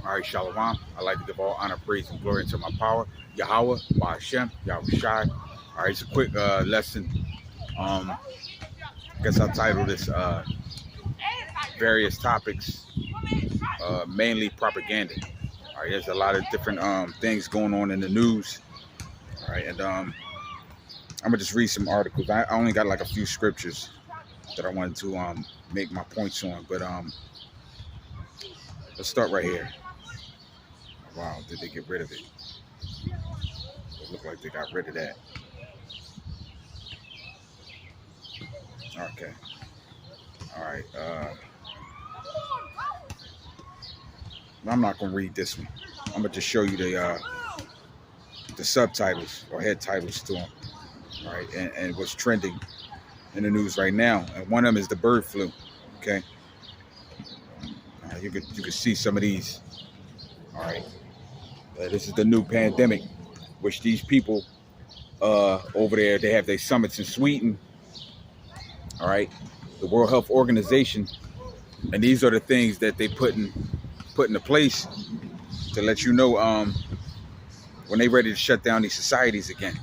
All right, Shalom. I like to give all honor, praise, and glory into my power. Yahweh, Ba'ashem, Yahweh Shai. All right, it's a quick lesson. I guess I'll title this various topics, mainly propaganda. All right, there's a lot of different things going on in the news. All right, and I'm gonna just read some articles. I only got like a few scriptures that I wanted to make my points on, but let's start right here. Wow, did they get rid of it? It looked like they got rid of that. Okay. All right. I'm not gonna read this one. I'm gonna just show you the subtitles or head titles to them. All right, and what's trending in the news right now. And one of them is the bird flu. Okay. You could see some of these. All right. This is the new pandemic, which these people over there, they have their summits in Sweden. All right, the World Health Organization, and these are the things that they put into place to let you know when they're ready to shut down these societies again.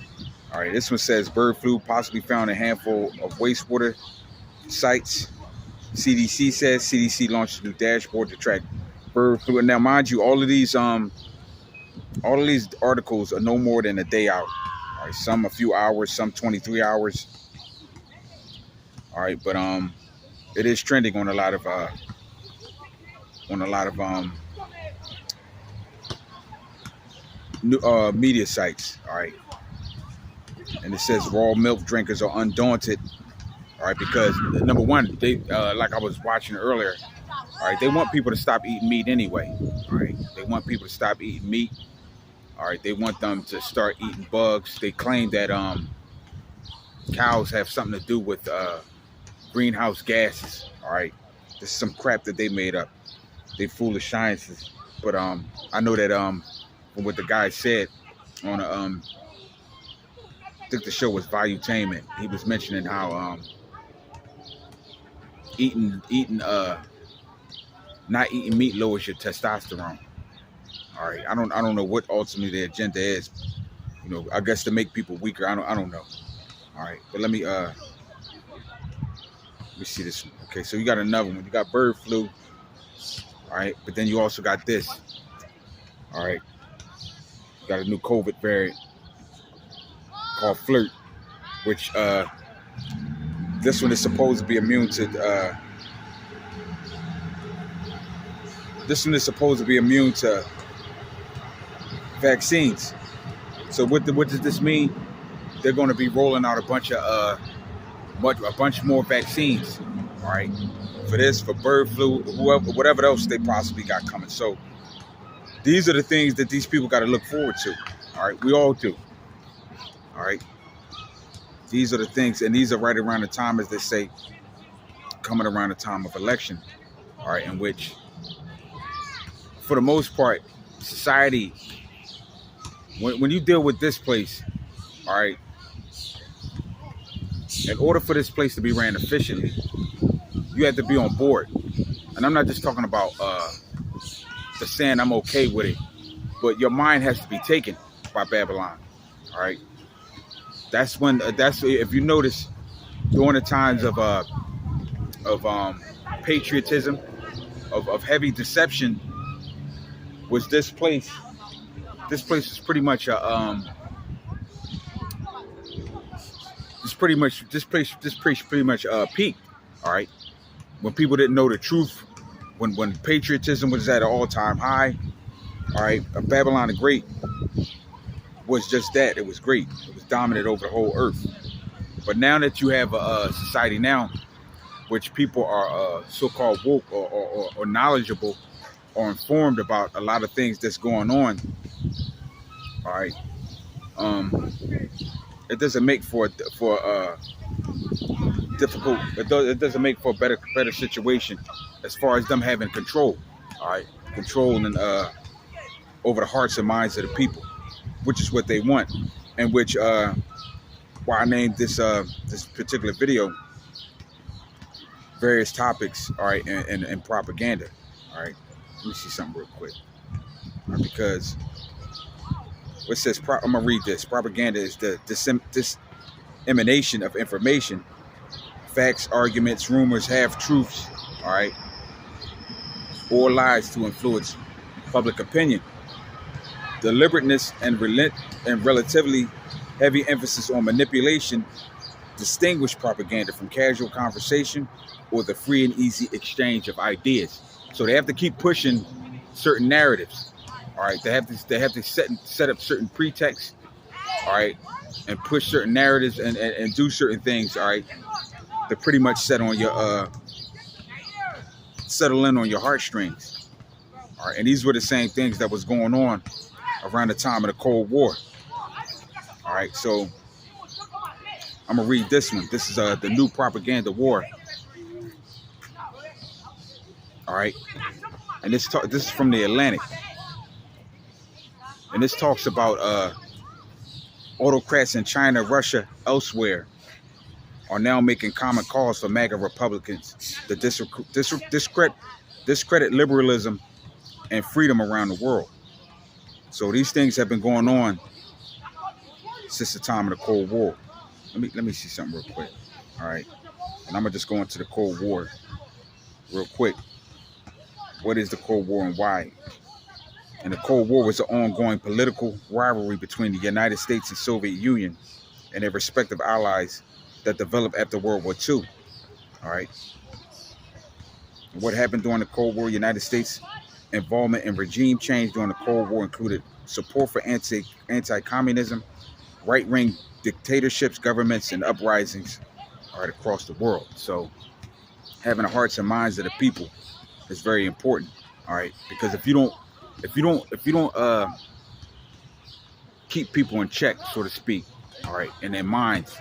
All right, this one says bird flu possibly found in a handful of wastewater sites. CDC says CDC launched a new dashboard to track bird flu. And now, mind you, all of these articles are no more than a day out. All right, some a few hours, some 23 hours. All right, but it is trending on a lot of media sites. All right, and it says raw milk drinkers are undaunted. All right, because number one, they like I was watching earlier. All right, they want people to stop eating meat anyway. All right, they want people to stop eating meat. All right, they want them to start eating bugs. They claim that cows have something to do with greenhouse gases. All right, this is some crap that they made up. They foolish sciences. But I know that from what the guy said on I think the show was Valuetainment. He was mentioning how not eating meat lowers your testosterone. All right, I don't know what ultimately the agenda is. You know, I guess to make people weaker. I don't know. All right, but let me see this one. Okay, so you got another one. You got bird flu. All right, but then you also got this. All right, you got a new COVID variant called Flirt, which this one is supposed to be immune to. This one is supposed to be immune to vaccines. So what does this mean? They're going to be rolling out a bunch more vaccines. All right, for this, for bird flu, whatever else they possibly got coming. So these are the things that these people got to look forward to. All right, we all do. All right, these are the things, and these are right around the time, as they say, coming around the time of election. All right, in which, for the most part, society, when you deal with this place, all right, in order for this place to be ran efficiently, you have to be on board. And I'm not just talking about just saying I'm okay with it, but your mind has to be taken by Babylon. All right, that's when if you notice during the times of patriotism, of heavy deception, was this place. This place is pretty much this place pretty much peaked. All right, when people didn't know the truth, when patriotism was at an all-time high. All right, Babylon the Great was just that. It was great. It was dominant over the whole earth. But now that you have a society now, which people are so-called woke or knowledgeable or informed about a lot of things that's going on. All right, it doesn't make for difficult. It doesn't make for a better situation as far as them having control. All right, control and over the hearts and minds of the people, which is what they want, and which why I named this particular video various topics. All right, and propaganda. All right, let me see something real quick. because it says, I'm going to read this. Propaganda is the dissemination of information, facts, arguments, rumors, half-truths, all right, or lies to influence public opinion. Deliberateness and relatively heavy emphasis on manipulation distinguish propaganda from casual conversation or the free and easy exchange of ideas. So they have to keep pushing certain narratives. All right, they have to set up certain pretexts. All right, and push certain narratives and do certain things. All right, to pretty much settle in on your heartstrings. All right, and these were the same things that was going on around the time of the Cold War. All right, so I'm gonna read this one. This is the new propaganda war. All right, and this is from the Atlantic, and this talks about autocrats in China, Russia, elsewhere are now making common cause for MAGA Republicans to discredit liberalism and freedom around the world. So these things have been going on since the time of the Cold War. Let me see something real quick. All right, and I'm gonna just go into the Cold War real quick. What is the Cold War and why? And the Cold War was an ongoing political rivalry between the United States and Soviet Union and their respective allies that developed after World War II. All right. And what happened during the Cold War? United States involvement in regime change during the Cold War included support for anti-communism, right-wing dictatorships, governments, and uprisings right across the world. So having the hearts and minds of the people is very important. All right, because if you don't keep people in check, so to speak, all right, in their minds,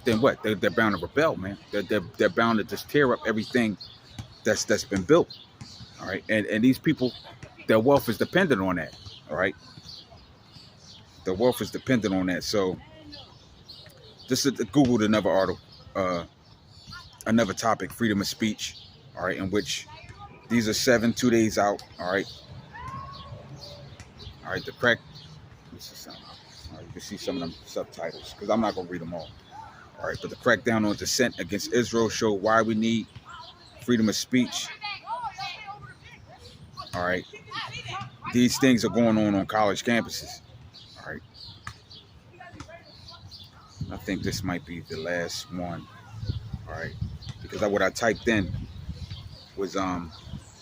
then what? They're bound to rebel, man. They're bound to just tear up everything that's been built. All right, and these people, their wealth is dependent on that. All right, their wealth is dependent on that. So just Googled another article, another topic, freedom of speech. All right, in which these are 2 days out. All right, the crack. This is something. All right, you can see some of them subtitles because I'm not gonna read them all. All right, but the crackdown on dissent against Israel show why we need freedom of speech. All right, these things are going on college campuses. All right, I think this might be the last one. All right, because what I typed in was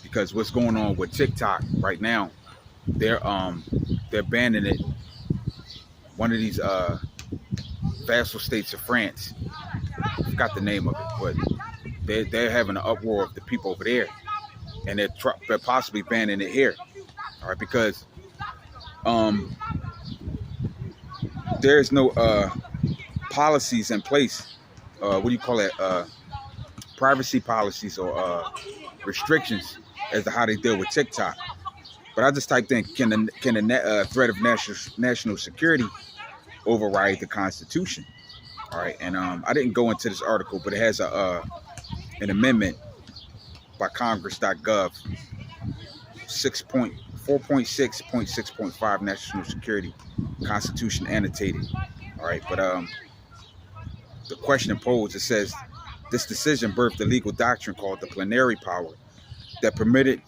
because what's going on with TikTok right now, they're banning it. One of these vassal states of France, I forgot the name of it, but they're having an uproar of the people over there, and they're possibly banning it here. All right, because there's no policies in place. What do you call it? Privacy policies or restrictions as to how they deal with TikTok. But I just typed in, can the threat of national security override the Constitution? All right, and I didn't go into this article, but it has an amendment by Congress.gov 4.6.6.5 National Security Constitution annotated. All right, but the question posed, it says, this decision birthed a legal doctrine called the plenary power that permitted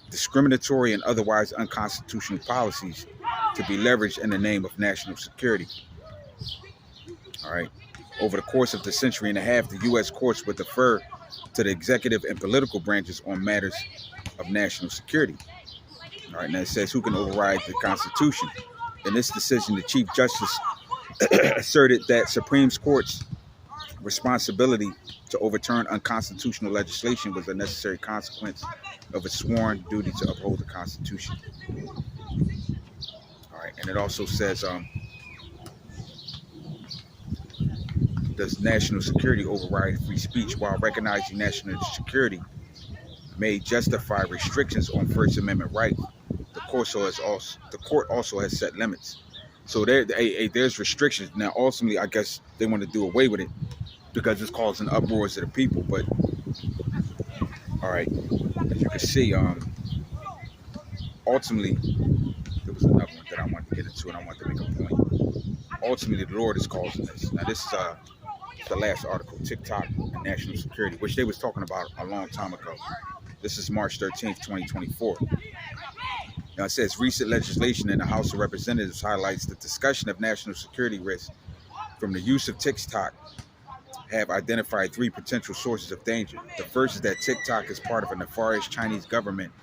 discriminatory and otherwise unconstitutional policies to be leveraged in the name of national security. All right. Over the course of the century and a half, the U.S. courts would defer to the executive and political branches on matters of national security. All right. Now it says who can override the Constitution. In this decision, the Chief Justice asserted that Supreme Court's responsibility to overturn unconstitutional legislation was a necessary consequence of its sworn duty to uphold the Constitution. All right, and it also says, does national security override free speech? While recognizing national security may justify restrictions on First Amendment rights, the court also has set limits. So there's restrictions. Now, ultimately, I guess they want to do away with it because it's causing uproars to the people. But all right, as you can see, ultimately, there was another one that I wanted to get into, and I wanted to make a point. Ultimately, the Lord is causing this. Now, this is the last article, TikTok and national security, which they was talking about a long time ago. This is March 13th, 2024. Now, it says recent legislation in the House of Representatives highlights the discussion of national security risks from the use of TikTok have identified 3 potential sources of danger. The first is that TikTok is part of a nefarious Chinese government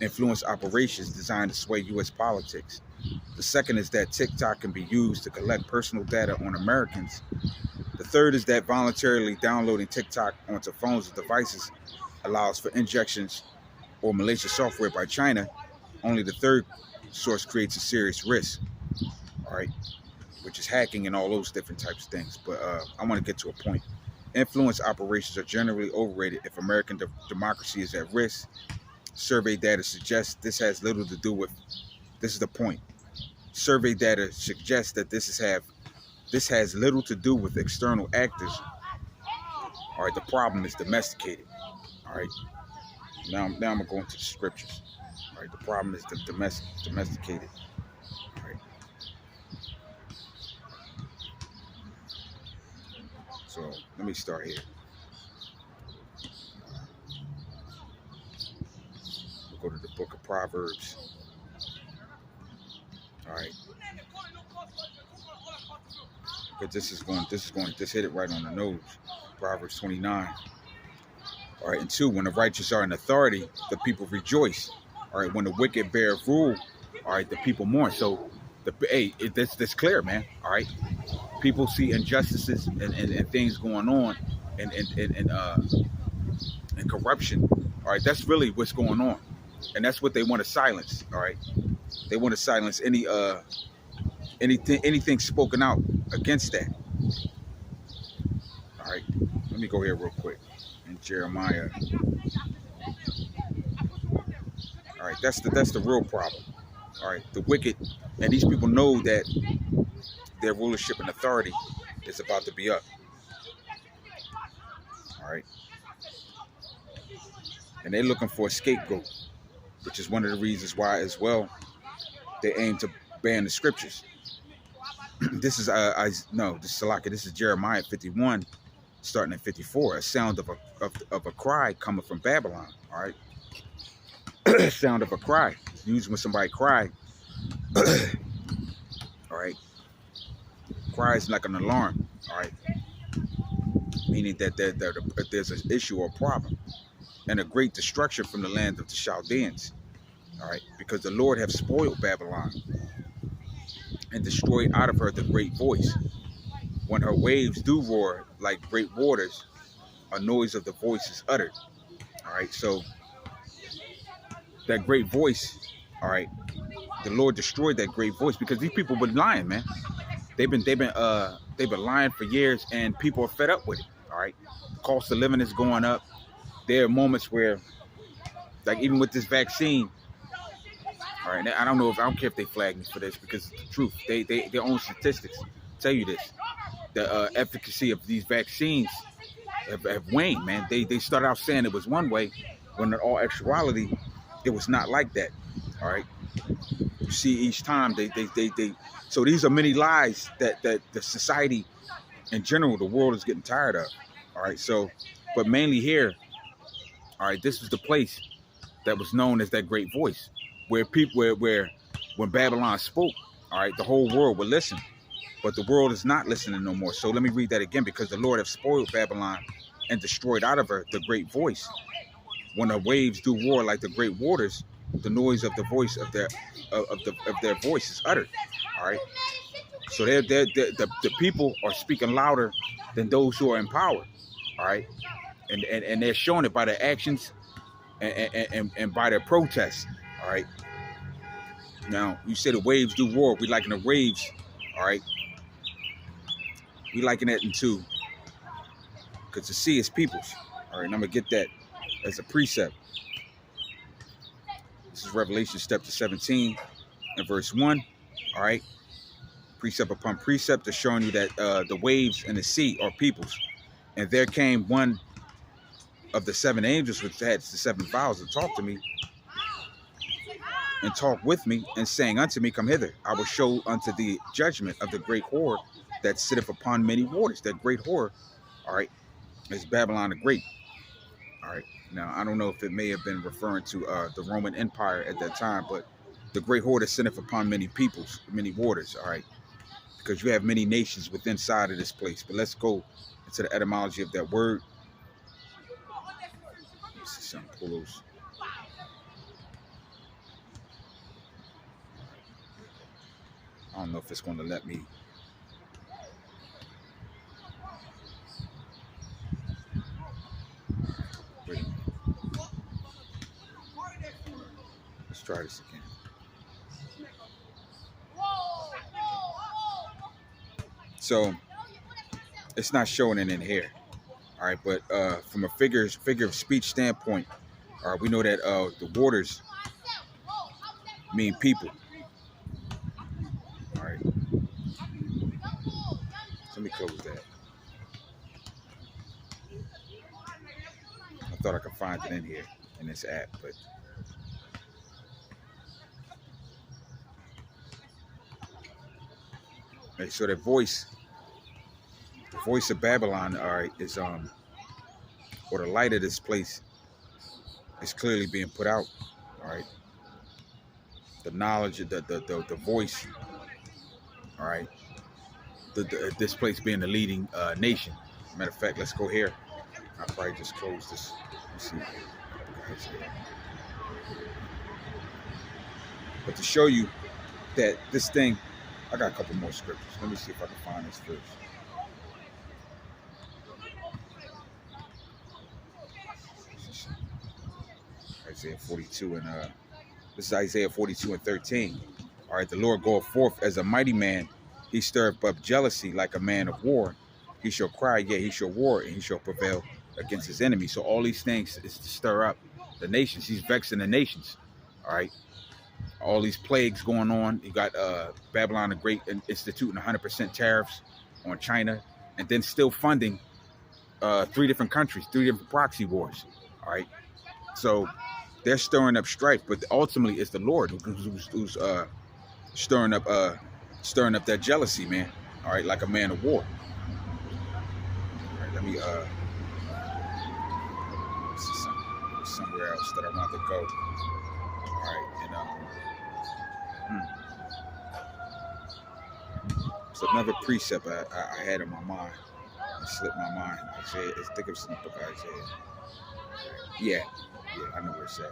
influence operations designed to sway U.S. politics. The second is that TikTok can be used to collect personal data on Americans. The third is that voluntarily downloading TikTok onto phones or devices allows for injections or malicious software by China. Only the third source creates a serious risk, all right, which is hacking and all those different types of things. But I want to get to a point. Influence operations are generally overrated if American democracy is at risk. Survey data suggests this has little to do with, this is the point. Survey data suggests that this has little to do with external actors. All right, the problem is domesticated. All right, now I'm going to go into the scriptures. All right, the problem is the domesticated. All right. So let me start here. We'll go to the book of Proverbs. All right. But this hit it right on the nose. Proverbs 29. All right, and 2, when the righteous are in authority, the people rejoice. All right, when the wicked bear rule, all right, the people mourn. So, that's clear, man. All right, people see injustices and things going on, and corruption. All right, that's really what's going on, and that's what they want to silence. All right, they want to silence anything spoken out against that. All right, let me go here real quick in Jeremiah. All right, that's the real problem. All right, the wicked, and these people know that their rulership and authority is about to be up. All right, and they're looking for a scapegoat, which is one of the reasons why, as well, they aim to ban the scriptures. This is Salaki. This is Jeremiah 51, starting at 54. A sound of a cry coming from Babylon. All right. Sound of a cry, used when somebody cry. All right, cry is like an alarm. All right, meaning that there's an issue or problem, and a great destruction from the land of the Chaldeans. All right, because the Lord have spoiled Babylon and destroyed out of her the great voice. When her waves do roar like great waters, a noise of the voice is uttered. All right, so that great voice, all right, the Lord destroyed that great voice because these people been lying, man. They've been lying for years, and people are fed up with it. All right, the cost of living is going up. There are moments where, like even with this vaccine, all right, I don't care if they flag me for this because it's the truth. Their own statistics tell you this. The efficacy of these vaccines have waned, man. They started out saying it was one way, when in all actuality, it was not like that. All right. You see, each time they so these are many lies that the society in general, the world is getting tired of. All right. So, but mainly here, all right, this was the place that was known as that great voice, where people, where when Babylon spoke, all right, the whole world would listen. But the world is not listening no more. So let me read that again, because the Lord have spoiled Babylon and destroyed out of her the great voice. When the waves do roar like the great waters, the noise of the voice of their voice is uttered. All right. So the people are speaking louder than those who are in power. All right. And they're showing it by their actions and by their protests. All right. Now, you say the waves do roar. We liken the waves. All right. We liken that into, because the sea is peoples. All right. And I'm going to get that as a precept. This is Revelation chapter 17 and verse 1. All right. Precept upon precept is showing you that the waves and the sea are peoples. And there came one of the 7 angels which had the 7 vials to talk to me. and talk with me, and saying unto me, Come hither, I will show unto thee judgment of the great whore that sitteth upon many waters. That great whore, all right, is Babylon the Great. All right. Now, I don't know if it may have been referring to the Roman Empire at that time, but the great whore that sitteth upon many peoples, many waters, all right, because you have many nations within side of this place. But let's go into the etymology of that word. Let's see some pull those. I don't know if it's going to let me. Wait a minute. Let's try this again. So it's not showing it in here. All right, but from a figure of speech standpoint, all right, we know that the waters mean people. All right. So let me close that. I thought I could find it in here in this app, but okay, so the voice of Babylon, all right, is or the light of this place is clearly being put out. All right, the knowledge of the voice, all right, this place being the leading nation. Matter of fact, let's go here. I'll probably just close this. Let's see. But to show you that this thing, I got a couple more scriptures. Let me see if I can find this first. Isaiah 42 and this is Isaiah 42 and 13. All right, the Lord goeth forth as a mighty man. He stirreth up jealousy like a man of war. He shall cry, yea, he shall war, and he shall prevail against his enemies. So all these things is to stir up the nations. He's vexing the nations. All right. All these plagues going on. You got Babylon the Great instituting 100% tariffs on China, and then still funding 3 different countries, 3 different proxy wars. All right. So they're stirring up strife, but ultimately it's the Lord who's stirring up that jealousy, man. All right, like a man of war. All right, let me see somewhere else that I want to go. All right, and it's another precept I had in my mind. It slipped my mind. Isaiah, I think it's in the book of Isaiah. Yeah, I know where it's at.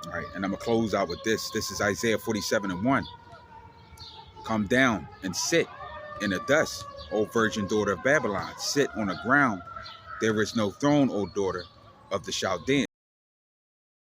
All right, and I'm gonna close out with this. This is Isaiah 47 and 1. Come down and sit in the dust, O virgin daughter of Babylon. Sit on the ground. There is no throne, O daughter of the Chaldeans.